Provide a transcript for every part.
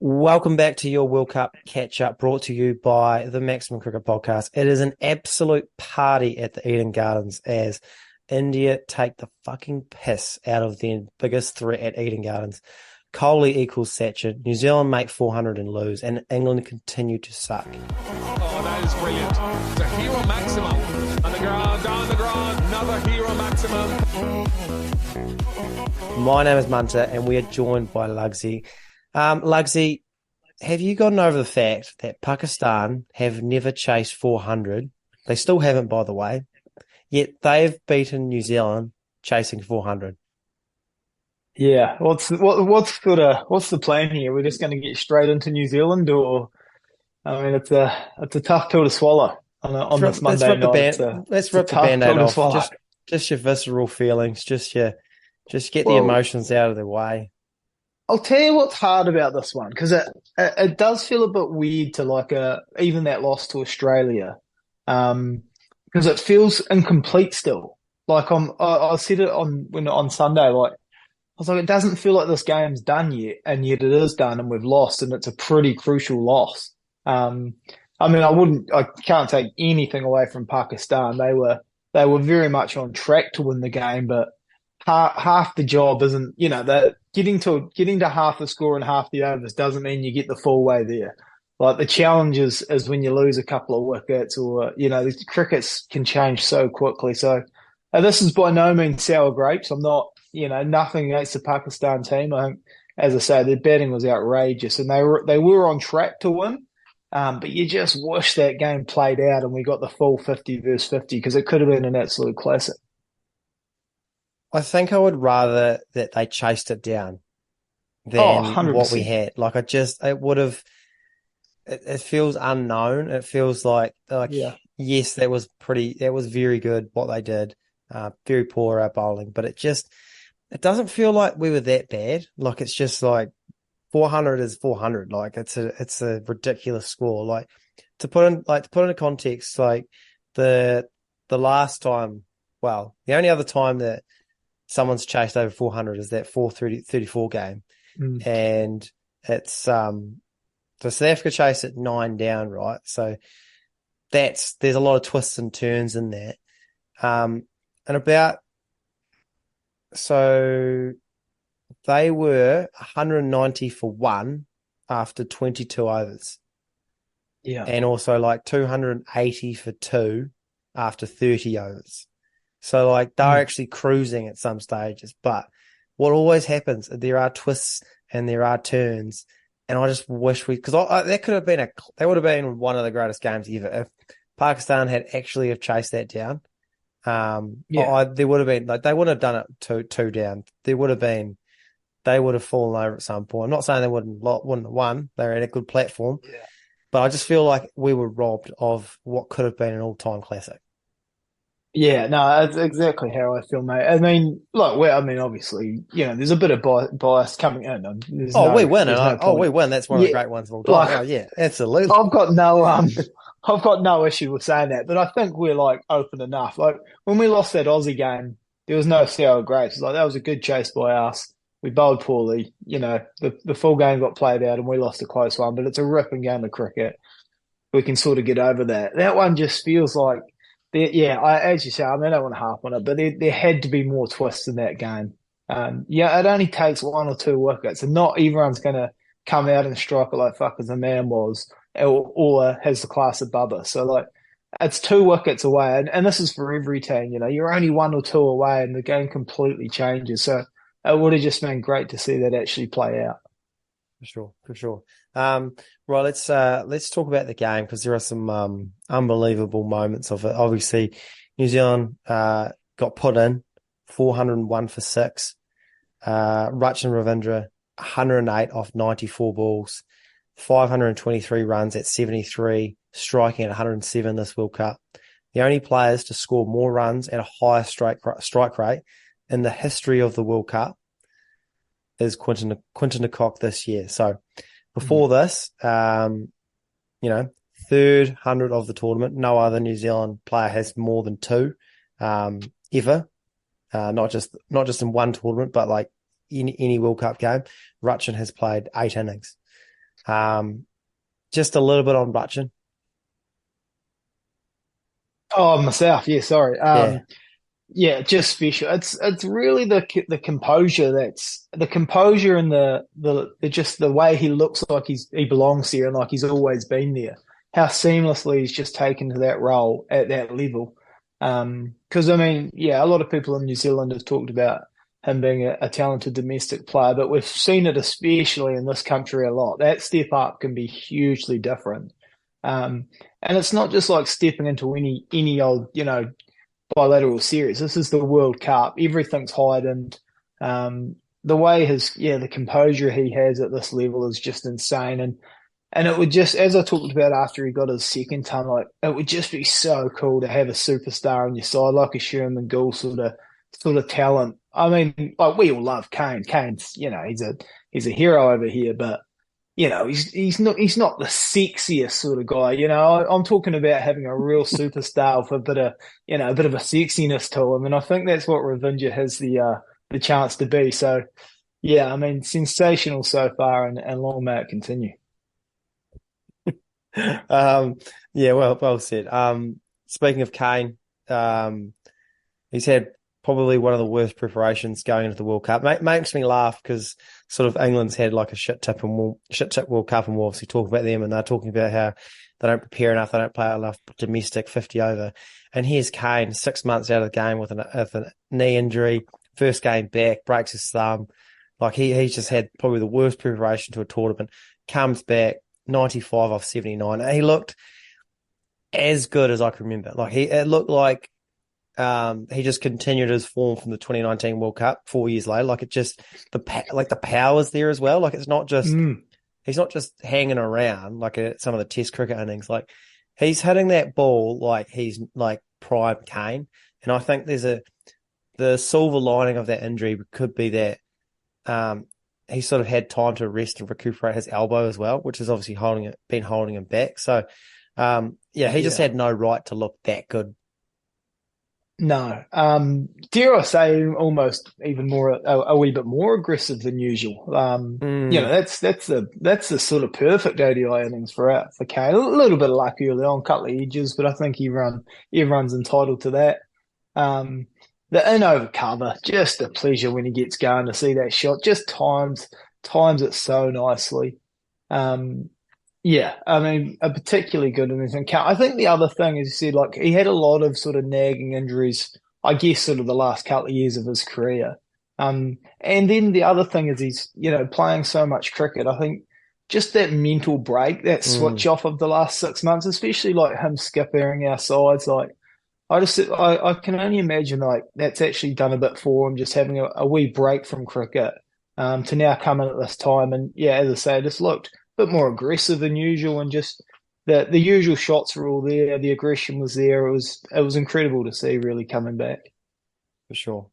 Welcome back to your World Cup catch-up brought to you by the Maximum Cricket Podcast. It is an absolute party at the Eden Gardens as India take the fucking piss out of their biggest threat at Eden Gardens. Kohli equals Sachin. New Zealand make 400 and lose, and England continue to suck. Oh, that is brilliant. It's a hero maximum. On the ground, down the ground, another hero maximum. My name is Munter, and we are joined by Lugsy. Lugsy, have you gotten over the fact that Pakistan have never chased 400? They still haven't, by the way. Yet they've beaten New Zealand chasing 400. Yeah, what's the plan here? We're just going to get straight into New Zealand, or I mean, it's a tough pill to swallow on this Monday night. Let's rip the Band-Aid off. Just your visceral feelings. Just get the emotions out of the way. I'll tell you what's hard about this one, because it does feel a bit weird to even that loss to Australia, because it feels incomplete still. I said it on Sunday, I was like, it doesn't feel like this game's done yet, and yet it is done, and we've lost, and it's a pretty crucial loss. I mean, I can't take anything away from Pakistan. They were very much on track to win the game, but half the job isn't, that getting to half the score and half the overs doesn't mean you get the full way there. Like, the challenge is when you lose a couple of wickets, or, the crickets can change so quickly. So this is by no means sour grapes. I'm not, nothing against the Pakistan team. I think, as I say, their batting was outrageous, and they were on track to win. But you just wish that game played out and we got the full 50 versus 50, because it could have been an absolute classic. I think I would rather that they chased it down than what we had. It feels unknown. It feels like yes, that was very good what they did. Very poor our bowling, but it doesn't feel like we were that bad. Like, it's just like 400 is 400. Like, it's a ridiculous score. Like, to put into context, like the last time, the only other time that someone's chased over 400 is that 434 game. And it's so South Africa chased it 9 down, right? So there's a lot of twists and turns in that. So they were 190 for 1 after 22 overs. Yeah. And also like 280 for 2 after 30 overs. So like they're actually cruising at some stages. But what always happens, there are twists and there are turns. And I just wish that would have been one of the greatest games ever if Pakistan had actually have chased that down. There would have been, like, they wouldn't have done it two down. They would have fallen over at some point. I'm not saying they wouldn't have won. They were at a good platform. Yeah. But I just feel like we were robbed of what could have been an all-time classic. Yeah, no, that's exactly how I feel, mate. I mean, obviously, there's a bit of bias coming in. We win. We win. That's one of the great ones of all time. Yeah, absolutely. I've got no issue with saying that, but I think we're open enough. Like, when we lost that Aussie game, there was no sour grapes. Like, that was a good chase by us. We bowled poorly. The full game got played out and we lost a close one, but it's a ripping game of cricket. We can sort of get over that. That one just feels like, as you say, I mean, I don't want to harp on it, but there had to be more twists in that game. It only takes 1 or 2 wickets, and not everyone's going to come out and strike it like Fakhar Zaman was, or has the class of Bubba. So, it's 2 wickets away, and this is for every team. You're only 1 or 2 away, and the game completely changes. So it would have just been great to see that actually play out. For sure. Right, let's talk about the game, because there are some unbelievable moments of it. Obviously, New Zealand got put in 401 for 6. Rachin Ravindra 108 off 94 balls, 523 runs at 73, striking at 107 this World Cup. The only players to score more runs at a higher strike rate in the history of the World Cup is Quinton de Kock this year. So before this, third 100 of the tournament. No other New Zealand player has more than 2 ever. Not just in one tournament, but like any World Cup game. Rachin has played 8 innings. Just a little bit on Rachin. Oh, myself. Yeah, sorry. Yeah. Yeah, just special. It's really the composure that's the composure and the just the way he looks like he belongs here and like he's always been there. How seamlessly he's just taken to that role at that level. Because I mean, yeah, a lot of people in New Zealand have talked about him being a talented domestic player, but we've seen it especially in this country a lot. That step up can be hugely different. And it's not just like stepping into any old, bilateral series. This is the World Cup. Everything's heightened. The way the composure he has at this level is just insane. And it would just, as I talked about after he got his second ton, like it would just be so cool to have a superstar on your side, like a Sherman Gould sort of talent. I mean, like we all love Kane. Kane's, he's a hero over here, but he's not the sexiest sort of guy. I'm talking about having a real superstar with a bit of a sexiness to him, and I think that's what Ravindra has the chance to be. So, yeah, I mean, sensational so far, and long may it continue. Yeah, well said. Speaking of Kane, he's had probably one of the worst preparations going into the World Cup. Makes me laugh because sort of England's had like a shit tip World Cup, and we'll obviously talk about them, and they're talking about how they don't prepare enough, they don't play enough domestic 50 over. And here's Kane, 6 months out of the game with a knee injury, first game back, breaks his thumb. Like he's just had probably the worst preparation to a tournament, comes back, 95 off 79. He looked as good as I can remember. Like it looked like he just continued his form from the 2019 World Cup 4 years later. Like the power's there as well. Like it's not just he's not just hanging around like some of the Test cricket innings. Like he's hitting that ball like he's like prime Kane. And I think the silver lining of that injury could be that he sort of had time to rest and recuperate his elbow as well, which is obviously been holding him back. So, he just had no right to look that good. No. Dare I say almost even more, a wee bit more aggressive than usual. That's the sort of perfect ODI innings for Kane. A little bit of luck early on, a couple of edges, but I think everyone's entitled to that. The in over cover, just a pleasure when he gets going to see that shot. Just times it so nicely. I mean, a particularly good innings. I think the other thing is, you said, like he had a lot of sort of nagging injuries, I guess, sort of the last couple of years of his career. And then the other thing is he's, playing so much cricket. I think just that mental break, that switch off of the last 6 months, especially like him skipping our sides, like. I can only imagine like that's actually done a bit for him, just having a wee break from cricket to now come in at this time. And yeah, as I say, just looked a bit more aggressive than usual, and just the usual shots were all there. The aggression was there. It was incredible to see really coming back. For sure.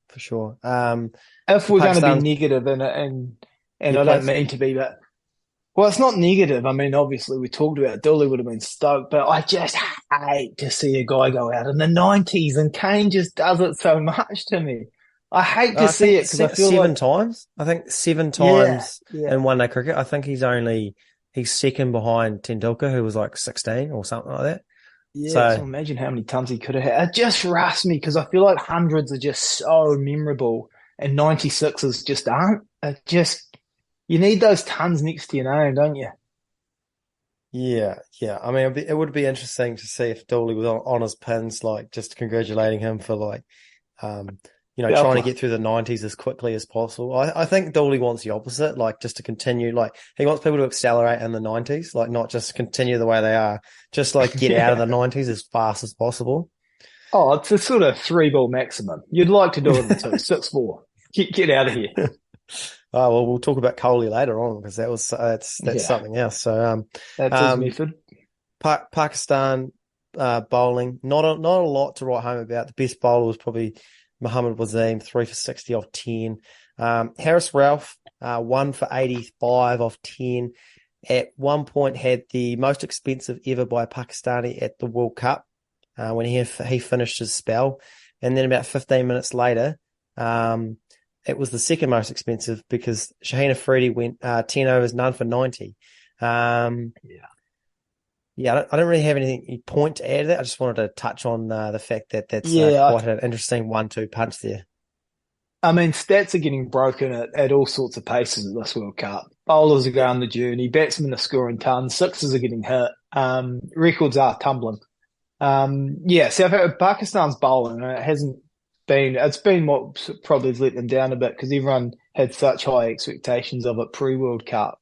If we're going to be negative and I don't mean to be, but. Well, it's not negative. I mean, obviously, we talked about it. Dooley would have been stoked, but I just hate to see a guy go out in the 90s, and Kane just does it so much to me. I hate to see it because I feel seven times. I think 7 times in one-day cricket. I think he's second behind Tendulkar, who was like 16 or something like that. Yeah, so imagine how many tons he could have had. It just rusts me because I feel like hundreds are just so memorable, and 96s just aren't. You need those tons next to your name, don't you? Yeah. I mean, it would be interesting to see if Dooley was on his pins, like just congratulating him for like, trying to get through the 90s as quickly as possible. I think Dooley wants the opposite, like just to continue, like he wants people to accelerate in the 90s, like not just continue the way they are, just like get out of the 90s as fast as possible. Oh, it's a sort of 3-ball maximum. You'd like to do it in 2, 6-4. Get out of here. Oh, well, we'll talk about Kohli later on because that's something else. So that's his method. Pakistan bowling, not a lot to write home about. The best bowler was probably Mohammad Wasim, 3 for 60 off 10. Harris Ralph, 1 for 85 off 10. At one point had the most expensive ever by a Pakistani at the World Cup when he finished his spell. And then about 15 minutes later, it was the second most expensive because Shaheen Afridi went 10 overs, none for 90. I don't really have anything point to add to that. I just wanted to touch on the fact that that's Yeah, quite an interesting 1-2 punch there. I mean, stats are getting broken at all sorts of paces at this World Cup. Bowlers are going the journey, batsmen are scoring tons, sixes are getting hit, records are tumbling. Pakistan's bowling, it's been what probably has let them down a bit because everyone had such high expectations of it pre-World Cup.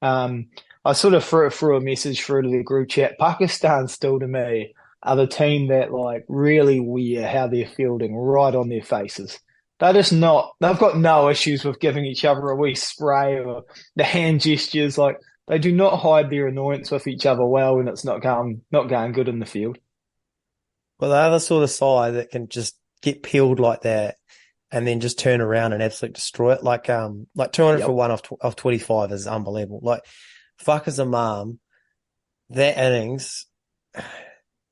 I sort of threw a message through to the group chat. Pakistan still to me are the team that like really wear how they're fielding right on their faces. They've got no issues with giving each other a wee spray or the hand gestures. Like they do not hide their annoyance with each other well when it's not going good in the field. Well, the other sort of side that can just get peeled like that and then just turn around and absolutely destroy it. Like 200 for one off 25 is unbelievable. Like Fakhar Zaman, that innings,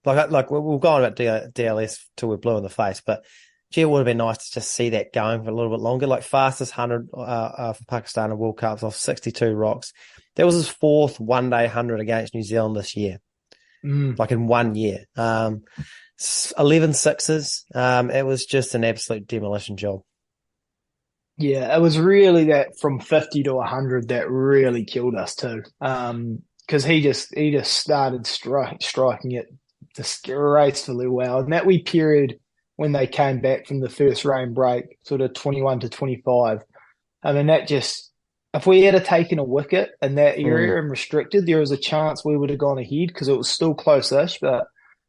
like we'll go on about DLS till we're blue in the face, but gee, it would have been nice to just see that going for a little bit longer. Like fastest 100 for Pakistan in World Cups off 62 rocks. That was his fourth one-day 100 against New Zealand this year, like in 1 year. 11 sixes. It was just an absolute demolition job. Yeah, it was really that from 50 to 100 that really killed us too. Because he just started striking it disgracefully well. And that wee period when they came back from the first rain break, sort of 21 to 25, I mean, if we had taken a wicket in that area and restricted, there was a chance we would have gone ahead because it was still close-ish, but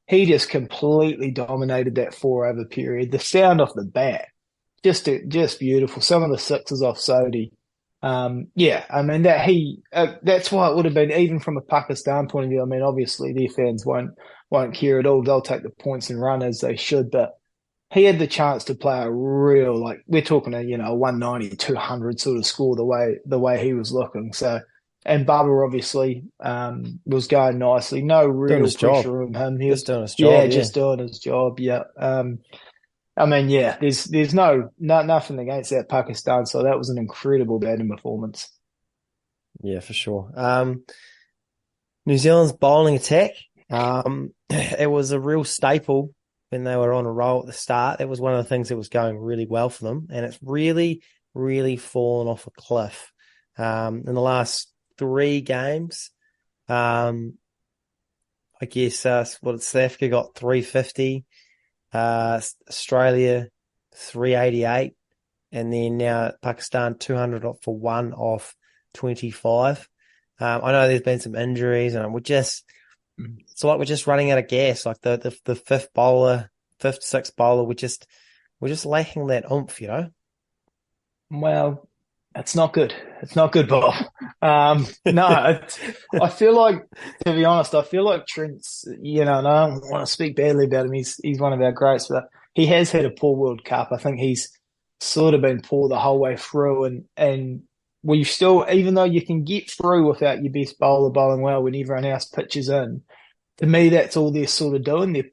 he just completely dominated that 4-over period. The sound off the bat, just beautiful. Some of the sixes off Sodhi. I mean that's why it would have been, even from a Pakistan point of view. I mean, obviously their fans won't care at all. They'll take the points and run as they should, but he had the chance to play a real, like we're talking a 190, 200 sort of score the way he was looking. So, and Baba obviously was going nicely. No real pressure on him. He was doing his job. Just doing his job. Yeah. I mean, there's nothing against that Pakistan. So that was an incredible batting performance. Yeah, for sure. New Zealand's bowling attack. It was a real staple when they were on a roll at the start. That was one of the things that was going really well for them, and it's really, really fallen off a cliff. In the last 3 games, I guess South Africa got 350, Australia 388, and then now Pakistan 200 for 1 off 25. I know there's been some injuries, and it's like we're just running out of gas. Like the fifth, sixth bowler, we're just lacking that oomph, Well, it's not good. It's not good, Bob. I feel like, to be honest, Trent's, and I don't want to speak badly about him. He's one of our greats, but he has had a poor World Cup. I think he's sort of been poor the whole way through, and we still, even though you can get through without your best bowler bowling well when everyone else pitches in, to me, that's all they're sort of doing.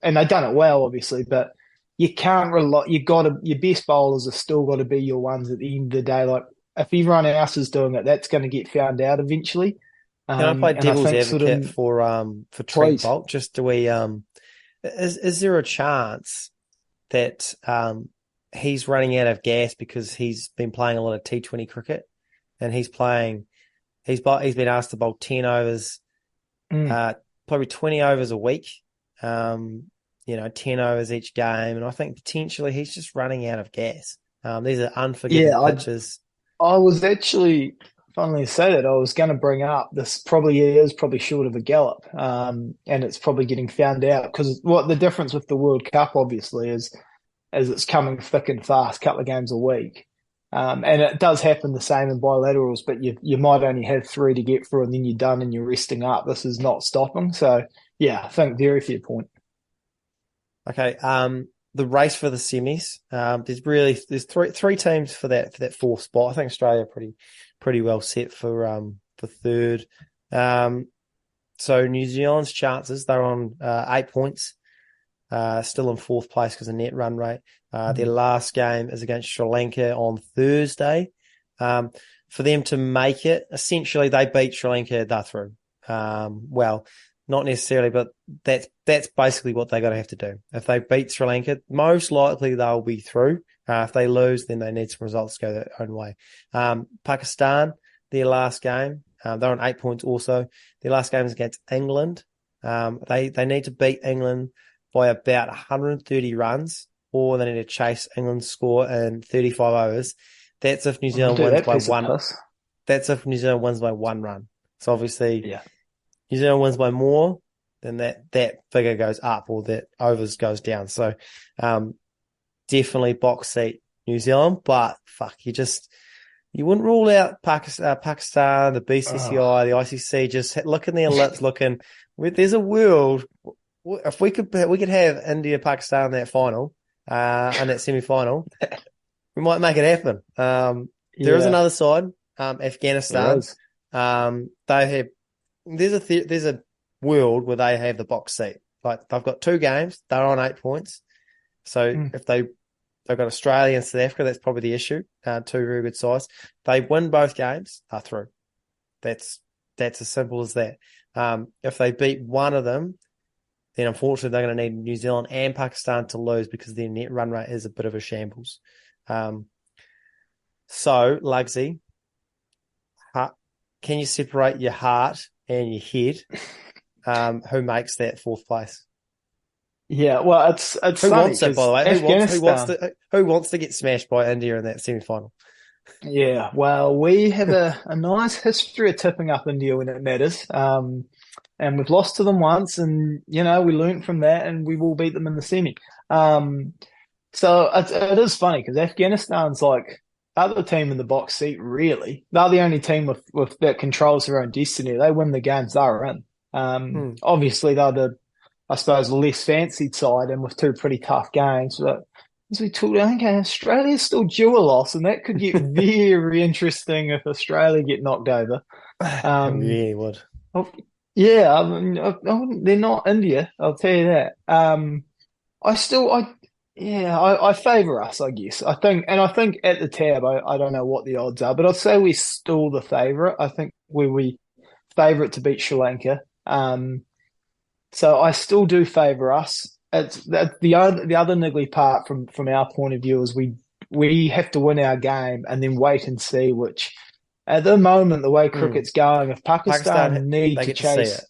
And they've done it well, obviously, but you can't rely. Your best bowlers are still got to be your ones at the end of the day. Like if everyone else is doing it, that's going to get found out eventually. Can I play devil's advocate for Trent Boult? Just do we is there a chance that he's running out of gas because he's been playing a lot of T20 cricket, and he's been asked to bowl 10 overs, probably 20 overs a week, 10 overs each game. And I think potentially he's just running out of gas. These are unforgiving pitches. I was actually, funnily to say that, I was going to bring up this is probably short of a gallop. And it's probably getting found out because what the difference with the World Cup obviously is it's coming thick and fast, couple of games a week. And it does happen the same in bilaterals, but you might only have 3 to get through and then you're done and you're resting up. This is not stopping. So, yeah, I think very fair point. Okay, the race for the semis. There's three teams for that fourth spot. I think Australia are pretty well set for third. So New Zealand's chances, they're on 8 points. Still in fourth place because of net run rate. Their last game is against Sri Lanka on Thursday. for them to make it, essentially they beat Sri Lanka, they're through. Well, not necessarily, but that's basically what they're going to have to do. If they beat Sri Lanka, most likely they'll be through. If they lose, then they need some results to go their own way. Pakistan, their last game, they're on 8 points also. Their last game is against England. They need to beat England by about 130 runs, or they need to chase England's score in 35 overs. That's if New Zealand wins by one. That's if New Zealand wins by 1 run. So obviously, New Zealand wins by more, then that figure goes up, or that overs goes down. So definitely box seat New Zealand, but fuck, you wouldn't rule out Pakistan, the BCCI, the ICC, just looking their lips, looking. There's a world. If we could have India, Pakistan in that final, in that semi-final, we might make it happen. There is another side, Afghanistan. There's a world where they have the box seat. Like they've got 2 games, they're on 8 points. So if they've got Australia and South Africa, that's probably the issue. 2 very good sides. They win both games, they're through. That's as simple as that. If they beat one of them, then unfortunately they're going to need New Zealand and Pakistan to lose because their net run rate is a bit of a shambles. So, Lugsy, can you separate your heart and your head? Who makes that 4th place? Yeah, well, it's who funny, wants it, by the way? Who wants to get smashed by India in that semi-final? Yeah, well, we have a nice history of tipping up India when it matters. And we've lost to them once, and, we learned from that, and we will beat them in the semi. So it is funny because Afghanistan's like other team in the box seat, really. They're the only team with that controls their own destiny. They win the games they're in. Obviously, they're the, I suppose, less fancied side and with 2 pretty tough games. But as we talked, I think Australia's still due a loss, and that could get very interesting if Australia get knocked over. It really would. Yeah, they're not India, I'll tell you that. I favour us, I guess. I think at the tab, I don't know what the odds are, but I'd say we're still the favourite. I think we favourite to beat Sri Lanka. So I still do favour us. It's the other niggly part from our point of view is we have to win our game and then wait and see, which at the moment, the way cricket's going, if Pakistan need to chase,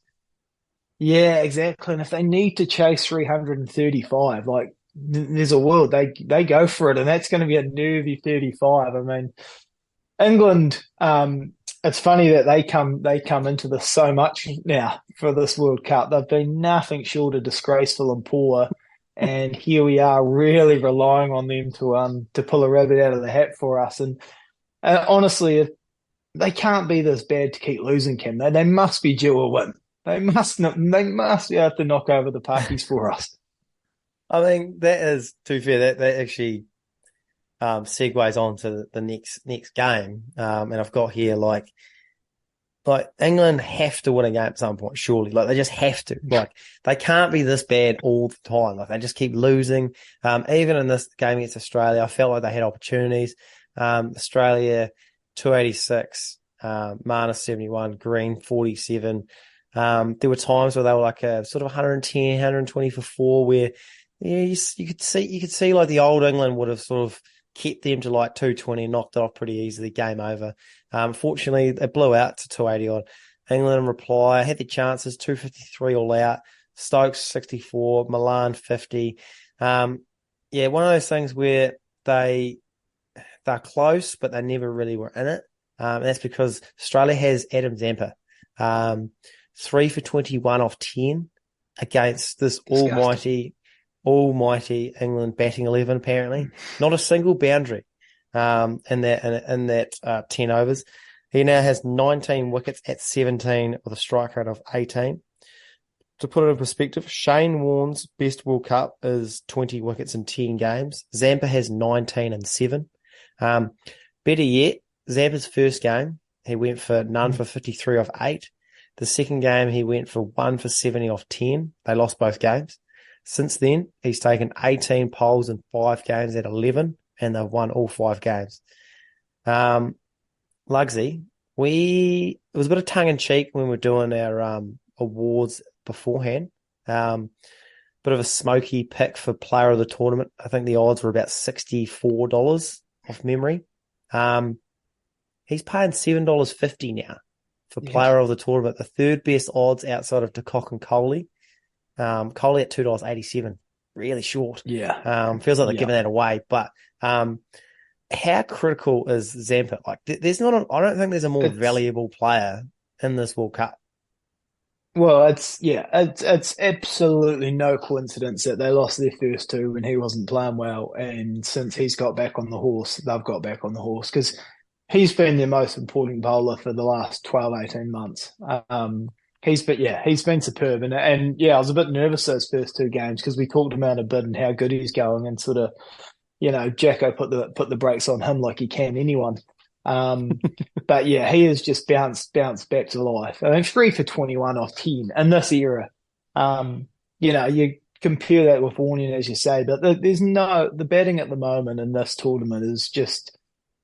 yeah, exactly, and if they need to chase 335, like there's a world they go for it, and that's going to be a nervy 35. I mean, England. It's funny that they come into this so much now for this World Cup. They've been nothing short of disgraceful and poor, and here we are really relying on them to pull a rabbit out of the hat for us. And honestly, they can't be this bad to keep losing, Kim. They must be due a win. They must be able to knock over the Pakis for us. I mean, that is, to be fair, that actually segues on to the next game. And I've got here like England have to win a game at some point, surely. Like they just have to. Like they can't be this bad all the time. Like they just keep losing. Even in this game against Australia, I felt like they had opportunities. Australia 286, Mana 71, Green 47. There were times where they were like a sort of 110, 120 for 4, where you could see like the old England would have sort of kept them to like 220 and knocked it off pretty easily, game over. Fortunately, it blew out to 280 odd. England in reply had their chances, 253 all out. Stokes 64, Milan 50. One of those things where they're close, but they never really were in it. And that's because Australia has Adam Zampa, 3 for 21 off 10 against this almighty England batting 11. Apparently, not a single boundary in that 10 overs. He now has 19 wickets at 17 with a strike rate of 18. To put it in perspective, Shane Warne's best World Cup is 20 wickets in 10 games. Zampa has 19 and 7. Better yet, Zampa's first game, he went for none for 53 off 8. The second game, he went for 1 for 70 off 10. They lost both games. Since then, he's taken 18 poles in 5 games at 11, and they've won all 5 games. Lugsy, it was a bit of tongue in cheek when we were doing our awards beforehand. Bit of a smoky pick for player of the tournament. I think the odds were about $64 off memory. He's paying $7.50 now for player of the tournament, the third best odds outside of DeCock and Kohli. Kohli at $2.87, really short. Yeah. Feels like they're giving that away. But how critical is Zampa? Like, I don't think there's a more valuable player in this World Cup. Well, it's absolutely no coincidence that they lost their first two when he wasn't playing well, and since he's got back on the horse, they've got back on the horse because he's been their most important bowler for the last 12, 18 months. He's been superb, and I was a bit nervous those first two games because we talked about a bit and how good he's going, and sort of, Jacko put the brakes on him like he can anyone. But yeah, he has just bounced back to life. I mean, 3 for 21 off 10 in this era. You compare that with Warning, as you say, but the batting at the moment in this tournament is just,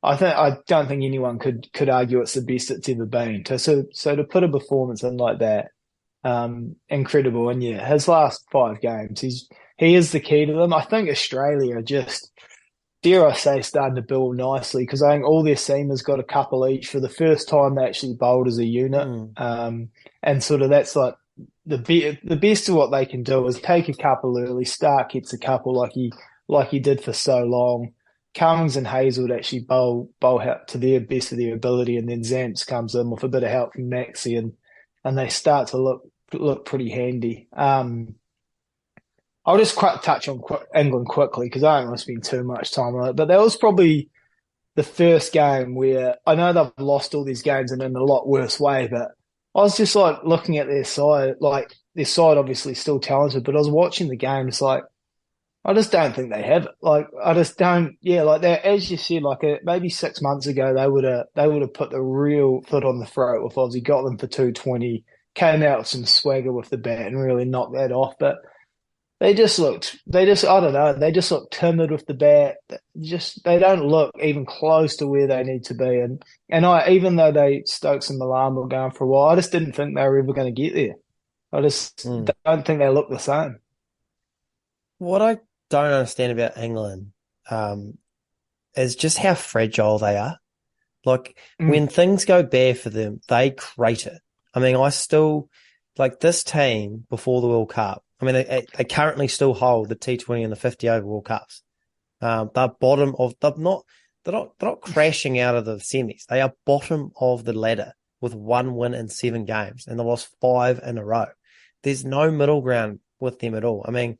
I don't think anyone could argue it's the best it's ever been. So to put a performance in like that, incredible. And yeah, his last 5 games, he is the key to them. I think Australia are just, dare I say, starting to build nicely because I think all their seamers got a couple each for the first time they actually bowled as a unit. And sort of that's like the best of what they can do is take a couple early. Stark hits a couple like he did for so long. Cummins and Hazelwood actually bowl out to their best of their ability, and then Zamps comes in with a bit of help from Maxi, and they start to look pretty handy. I'll just touch on England quickly because I don't want to spend too much time on it. But that was probably the first game where I know they've lost all these games and in a lot worse way, but I was just like looking at their side, like their side obviously still talented, but I was watching the game. It's like, I just don't think they have it. Like, I just don't, like that, as you said, like maybe 6 months ago, they would have put the real foot on the throat with Aussie, got them for 220, came out with some swagger with the bat and really knocked that off. But I don't know, they just look timid with the bat. They don't look even close to where they need to be. And even though Stokes and Milan were going for a while, I just didn't think they were ever going to get there. I just don't think they look the same. What I don't understand about England is just how fragile they are. Like, when things go bad for them, they crate it. I mean, I still, like this team before the World Cup, I mean, they currently still hold the T20 and the 50 over World Cups. They're not crashing out of the semis. They are bottom of the ladder with 1 win in 7 games, and they lost 5 in a row. There's no middle ground with them at all. I mean,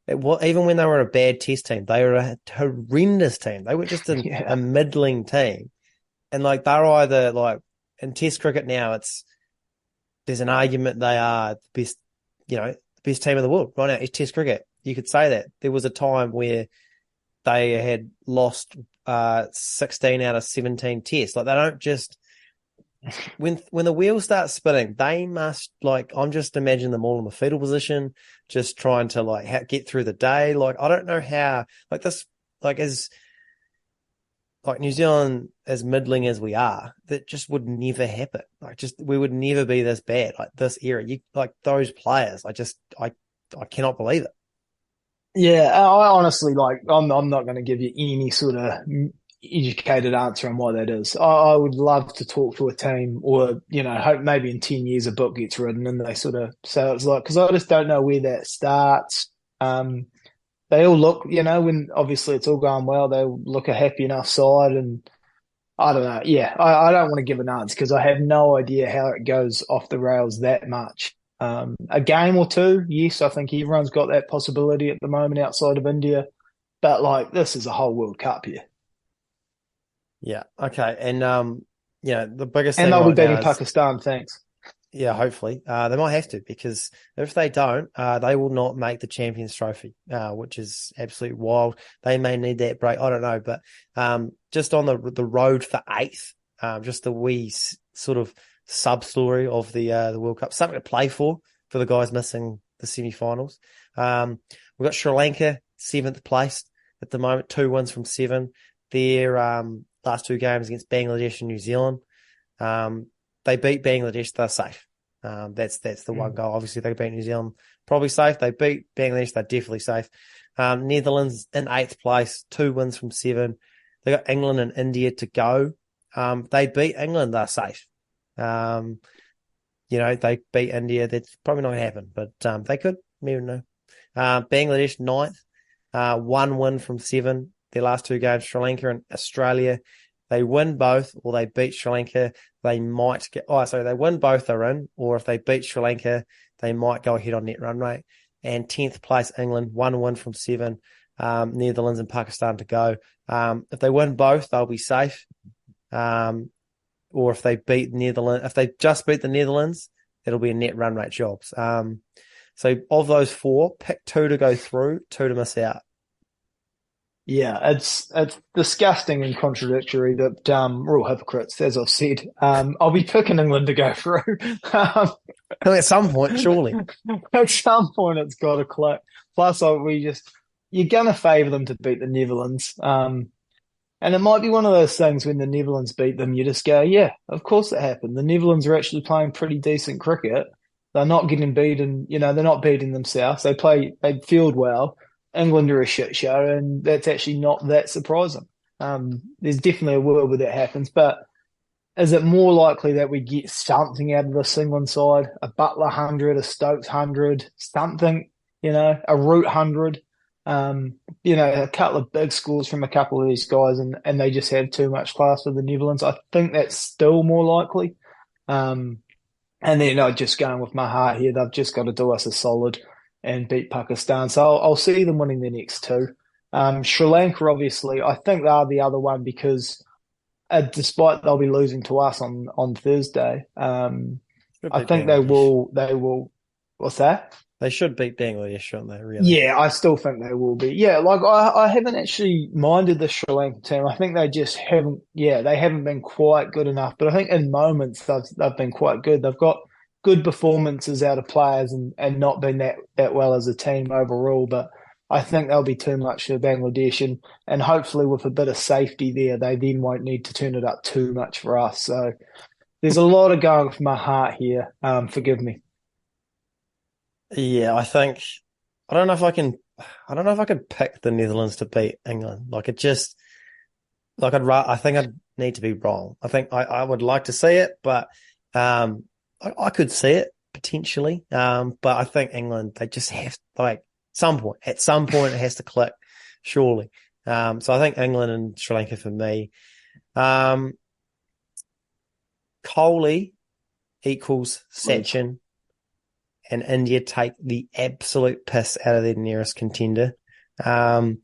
even when they were a bad test team, they were a horrendous team. They were just a middling team. And like, they're either like, in test cricket now, there's an argument they are the best, best team in the world right now. It's test cricket. You could say that. There was a time where they had lost 16 out of 17 tests. Like, they don't just, when the wheels start spinning, they must, like, I'm just imagining them all in the fetal position, just trying to like get through the day. Like, I don't know how, like this, like as like New Zealand, as middling as we are, that just would never happen. Like, we would never be this bad. Like this era, like those players, I cannot believe it. Yeah, I honestly, like, I'm not going to give you any sort of educated answer on why that is. I would love to talk to a team, or hope maybe in 10 years a book gets written and they sort of say it's like, because I just don't know where that starts. They all look, when obviously it's all going well, they look a happy enough side, and I don't know. Yeah, I don't want to give an answer because I have no idea how it goes off the rails that much. A game or two, yes, I think everyone's got that possibility at the moment outside of India, but like, this is a whole World Cup here. Yeah. Okay. And the biggest thing, and they'll be beating is, Pakistan. Thanks. Yeah, hopefully. They might have to, because if they don't, they will not make the Champions Trophy, which is absolutely wild. They may need that break. I don't know, but just on the road for 8th, just the wee sort of sub story of the World Cup, something to play for the guys missing the semi-finals. We've got Sri Lanka 7th place at the moment, 2 wins from 7. They're last two games against Bangladesh and New Zealand. They beat Bangladesh, they're safe. That's the one goal. Obviously, they beat New Zealand, probably safe. They beat Bangladesh, they're definitely safe. Netherlands in 8th place, 2 wins from 7. They got England and India to go. They beat England, they're safe. They beat India. That's probably not going to happen, but they could. Never know. Bangladesh 9th, 1 win from 7. Their last 2 games, Sri Lanka and Australia. They win both, or they beat Sri Lanka. They might get. They win both, they're in. Or if they beat Sri Lanka, they might go ahead on net run rate. And 10th place, England, 1 win from 7. Netherlands and Pakistan to go. If they win both, they'll be safe. Or if they beat Netherlands, if they just beat the Netherlands, it'll be a net run rate jobs. So of those 4, pick 2 to go through, 2 to miss out. Yeah, it's disgusting and contradictory that we're all hypocrites, as I've said. I'll be picking England to go through. At some point, surely. At some point, it's got to click. Plus, you're going to favour them to beat the Netherlands. And it might be one of those things when the Netherlands beat them, you just go, yeah, of course it happened. The Netherlands are actually playing pretty decent cricket. They're not getting beaten, they're not beating themselves. They field well. England are a shit show, and that's actually not that surprising. There's definitely a world where that happens, but is it more likely that we get something out of this England side? A Butler 100, a Stokes 100, something, a Root 100, a couple of big scores from a couple of these guys, and they just have too much class for the Netherlands. I think that's still more likely. And then just going with my heart here, they've just got to do us a solid and beat Pakistan. So I'll see them winning the next 2. Sri Lanka, obviously, I think they are the other one because despite they'll be losing to us on Thursday, I think they will. What's that? They should beat Bangladesh, shouldn't they? Really? Yeah, I still think they will be. Yeah, I haven't actually minded the Sri Lanka team. I think they just haven't. Yeah, they haven't been quite good enough. But I think in moments they've been quite good. They've got good performances out of players and not been that well as a team overall. But I think they'll be too much for Bangladesh, and hopefully with a bit of safety there, they then won't need to turn it up too much for us. So there's a lot of going for my heart here. Forgive me. Yeah, I don't know if I can pick the Netherlands to beat England. I think I'd need to be wrong. I think I would like to see it, but I could see it potentially. But I think England, they just have at some point it has to click, surely. So I think England and Sri Lanka for me. Kohli equals Sachin, and India take the absolute piss out of their nearest contender. It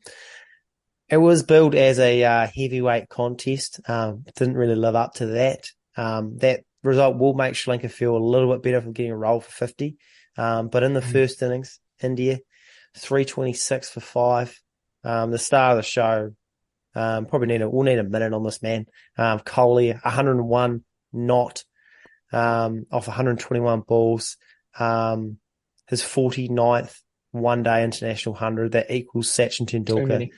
was billed as a heavyweight contest. Didn't really live up to that. That result will make Sri Lanka feel a little bit better for getting a roll for 50. But in the first innings, India, 326 for 5. The star of the show, we'll need a minute on this man. Kohli, 101 not off 121 balls. His 49th one-day international 100, that equals Sachin Tendulkar.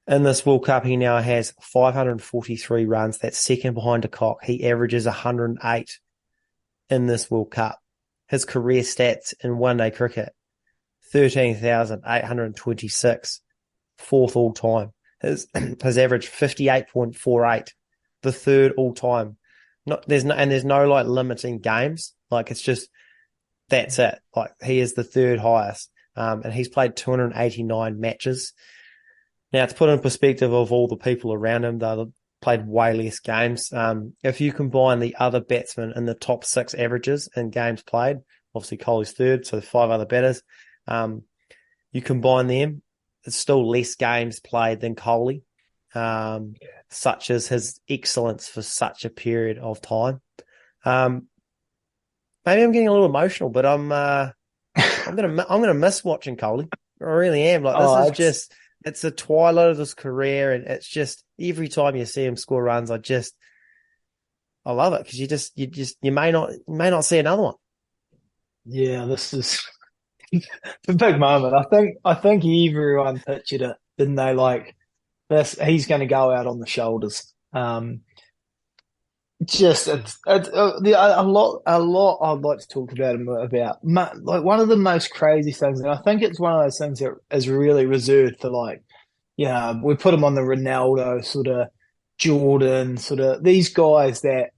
In this World Cup, he now has 543 runs. That's second behind de Kock. He averages 108 in this World Cup. His career stats in one-day cricket, 13,826, 4th all-time. His average, 58.48, the 3rd all-time. There's no limiting games. It's just, that's it. He is the 3rd highest. And he's played 289 matches. Now, to put in perspective of all the people around him, they've played way less games. If you combine the other batsmen in the top 6 averages in games played, obviously Kohli's 3rd, so the 5 other batters, you combine them, it's still less games played than Kohli, such as his excellence for such a period of time. Maybe I'm getting a little emotional, but I'm gonna miss watching Kohli. I really am. It's the twilight of his career, and it's just every time you see him score runs, I love it because you may not see another one. Yeah, this is a big moment. I think everyone pictured it, didn't they? he's going to go out on the shoulders. Just a lot I'd like to talk about him about. Like one of the most crazy things, and I think it's one of those things that is really reserved for like, we put him on the Ronaldo sort of, Jordan sort of, these guys that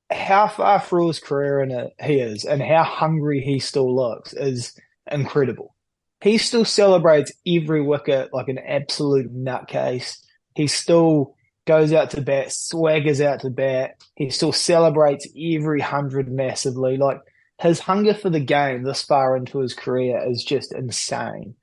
how far through his career he is and how hungry he still looks is incredible. He still celebrates every wicket like an absolute nutcase. He still goes out to bat, swaggers out to bat. He still celebrates every 100 massively. Like his hunger for the game this far into his career is just insane.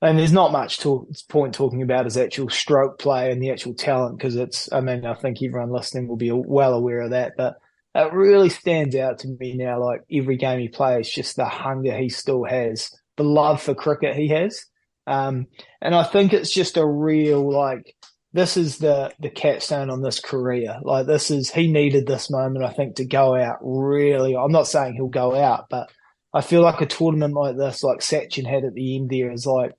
And there's not much point talking about his actual stroke play and the actual talent because I think everyone listening will be well aware of that. But it really stands out to me now, like every game he plays, just the hunger he still has, the love for cricket he has. And I think it's just a real, like, this is the capstone on this career. Like he needed this moment, I think, to go out really. I'm not saying he'll go out, but I feel like a tournament like this, like Sachin had at the end there, is like,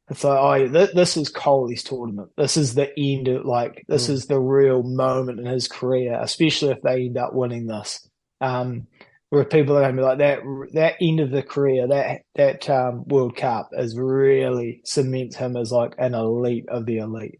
it's like, this is Kohli's tournament. This is the end of, like, this is the real moment in his career, especially if they end up winning this. Where people are going to be like, that end of the career, that World Cup is really cements him as like an elite of the elite.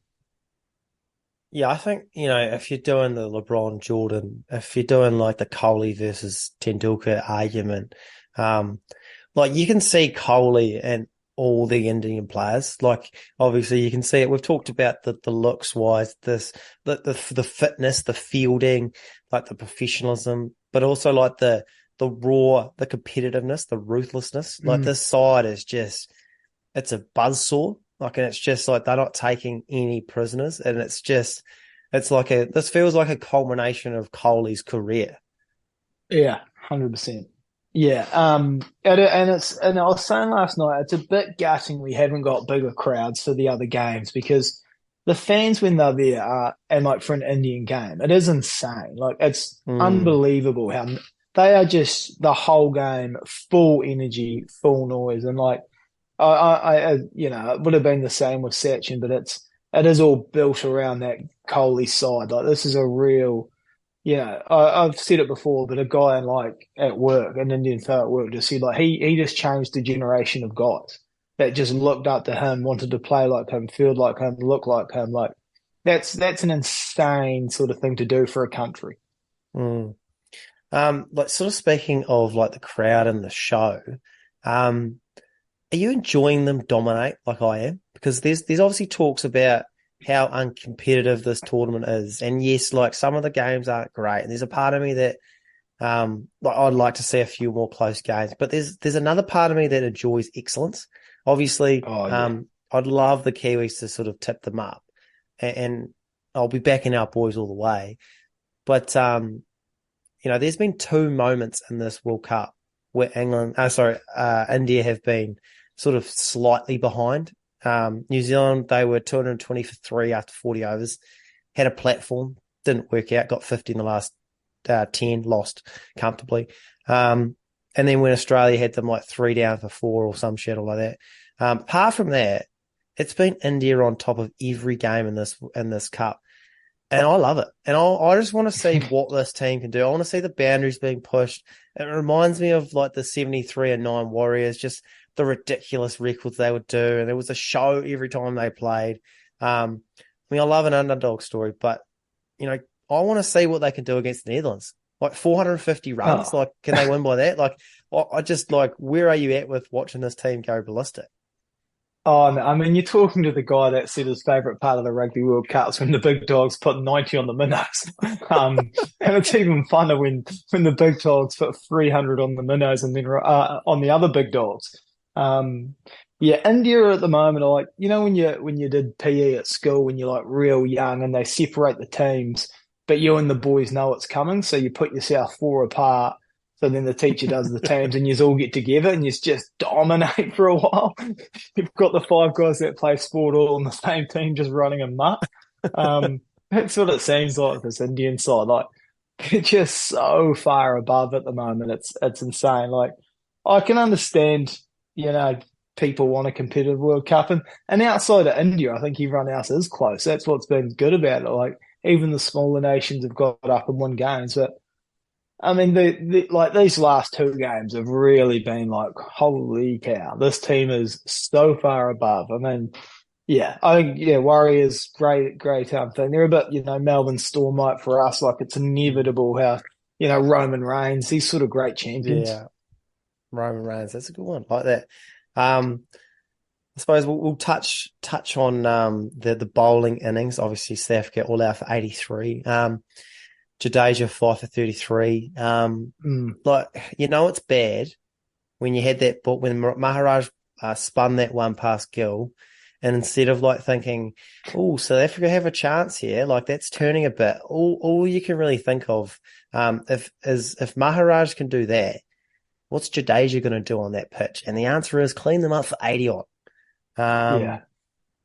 Yeah, I think, if you're doing the LeBron Jordan, if you're doing like the Kohli versus Tendulkar argument, like you can see Kohli and all the Indian players. Like obviously you can see it. We've talked about the looks wise, the fitness, the fielding, like the professionalism, but also like the raw, the competitiveness, the ruthlessness. Like this side is just, it's a buzzsaw. Like, and it's just like they're not taking any prisoners, and this feels like a culmination of Kohli's career. Yeah, 100%. Yeah, and I was saying last night, it's a bit gutting we haven't got bigger crowds for the other games because the fans when they're there and like for an Indian game, it is insane. Like it's unbelievable how they are just the whole game, full energy, full noise, and like. It would have been the same with Sachin, but it is all built around that Kohli side. Like this is a real, I've said it before, but a guy an Indian fellow at work just said like he just changed a generation of guys that just looked up to him, wanted to play like him, feel like him, look like him. Like that's an insane sort of thing to do for a country. Like sort of speaking of like the crowd and the show, are you enjoying them dominate like I am? Because there's obviously talks about how uncompetitive this tournament is. And yes, like some of the games aren't great. And there's a part of me that I'd like to see a few more close games. But there's another part of me that enjoys excellence. Obviously, I'd love the Kiwis to sort of tip them up. And I'll be backing our boys all the way. But, there's been two moments in this World Cup where India have been sort of slightly behind. New Zealand, they were 220 for 3 after 40 overs, had a platform, didn't work out, got 50 in the last 10, lost comfortably. And then when Australia had them like 3 down for 4 or some shit like that. Apart from that, it's been India on top of every game in this cup. And I love it. And I just want to see what this team can do. I want to see the boundaries being pushed. It reminds me of like the 73-9 Warriors, just the ridiculous records they would do. And there was a show every time they played. I love an underdog story, but, I want to see what they can do against the Netherlands. Like 450 runs. Like, can they win by that? Like, I just like, where are you at with watching this team go ballistic? Oh, I mean, you're talking to the guy that said his favourite part of the Rugby World Cup is when the big dogs put 90 on the minnows. And it's even funner when the big dogs put 300 on the minnows and then on the other big dogs. India at the moment are like, when you did PE at school when you're like real young and they separate the teams, but you and the boys know it's coming, so you put yourself 4 apart. So then the teacher does the teams and you all get together and you just dominate for a while. You've got the 5 guys that play sport all on the same team just running amok. That's what it seems like this Indian side. Like they're just so far above at the moment. It's insane. Like I can understand, people want a competitive World Cup. And outside of India, I think everyone else is close. That's what's been good about it. Like even the smaller nations have got up and won games. But I mean, like these last two games have really been like, holy cow, this team is so far above. I mean, yeah, I think Warriors great thing. They're a bit Melbourne Stormite for us. Like it's inevitable how Roman Reigns, these sort of great champions. Yeah, Roman Reigns, that's a good one. Like that. I suppose we'll touch on the bowling innings. Obviously, South Africa all out for 83. Jadeja 5 for 33. Like it's bad when you had that ball when Maharaj spun that one past Gill, and instead of like thinking, oh, South Africa have a chance here, like that's turning a bit. All you can really think of if Maharaj can do that, what's Jadeja going to do on that pitch? And the answer is clean them up for 80 odd.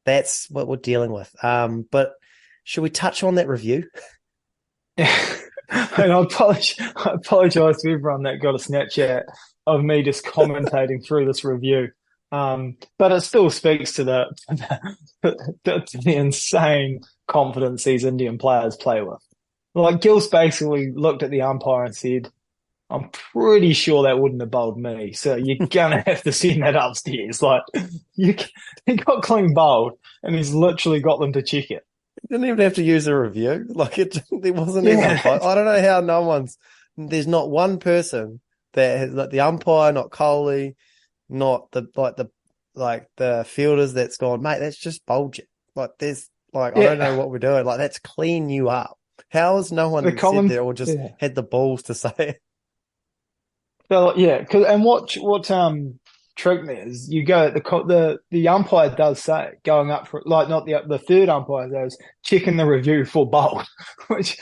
That's what we're dealing with. But should we touch on that review? And I apologize to everyone that got a Snapchat of me just commentating through this review. But it still speaks to the insane confidence these Indian players play with. Like Gill's basically looked at the umpire and said, I'm pretty sure that wouldn't have bowled me. So you're going to have to send that upstairs. Like he got clean bowled and he's literally got them to check it. You didn't even have to use a review. Like there wasn't even. I don't know how there's not one person that has, like the umpire, not Kohli, not the fielders that's gone, mate, that's just bowled you. Like there's I don't know what we're doing. Like that's clean you up. How has no one said there or just had the balls to say it? So and what tricked me is you go the umpire does say going up for not the third umpire goes checking the review for bowl, which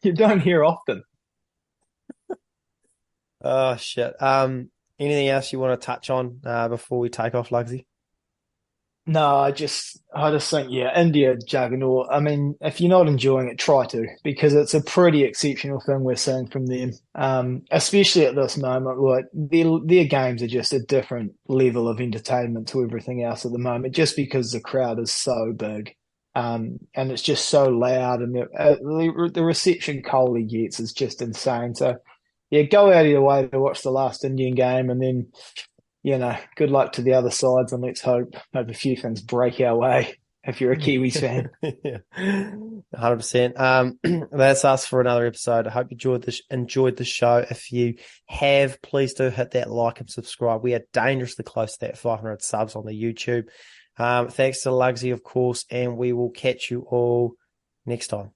you don't hear often. Oh shit. Anything else you want to touch on before we take off, Lugsy? No, I just think India juggernaut. I mean, if you're not enjoying it, try to, because it's a pretty exceptional thing we're seeing from them. Especially at this moment, like their games are just a different level of entertainment to everything else at the moment, just because the crowd is so big, and it's just so loud, and the reception Kohli gets is just insane. So, go out of your way to watch the last Indian game, and then. Good luck to the other sides, and let's hope a few things break our way if you're a Kiwis fan. 100%. That's us for another episode. I hope you enjoyed the show. If you have, please do hit that like and subscribe. We are dangerously close to that 500 subs on the YouTube. Thanks to Lugsy, of course, and we will catch you all next time.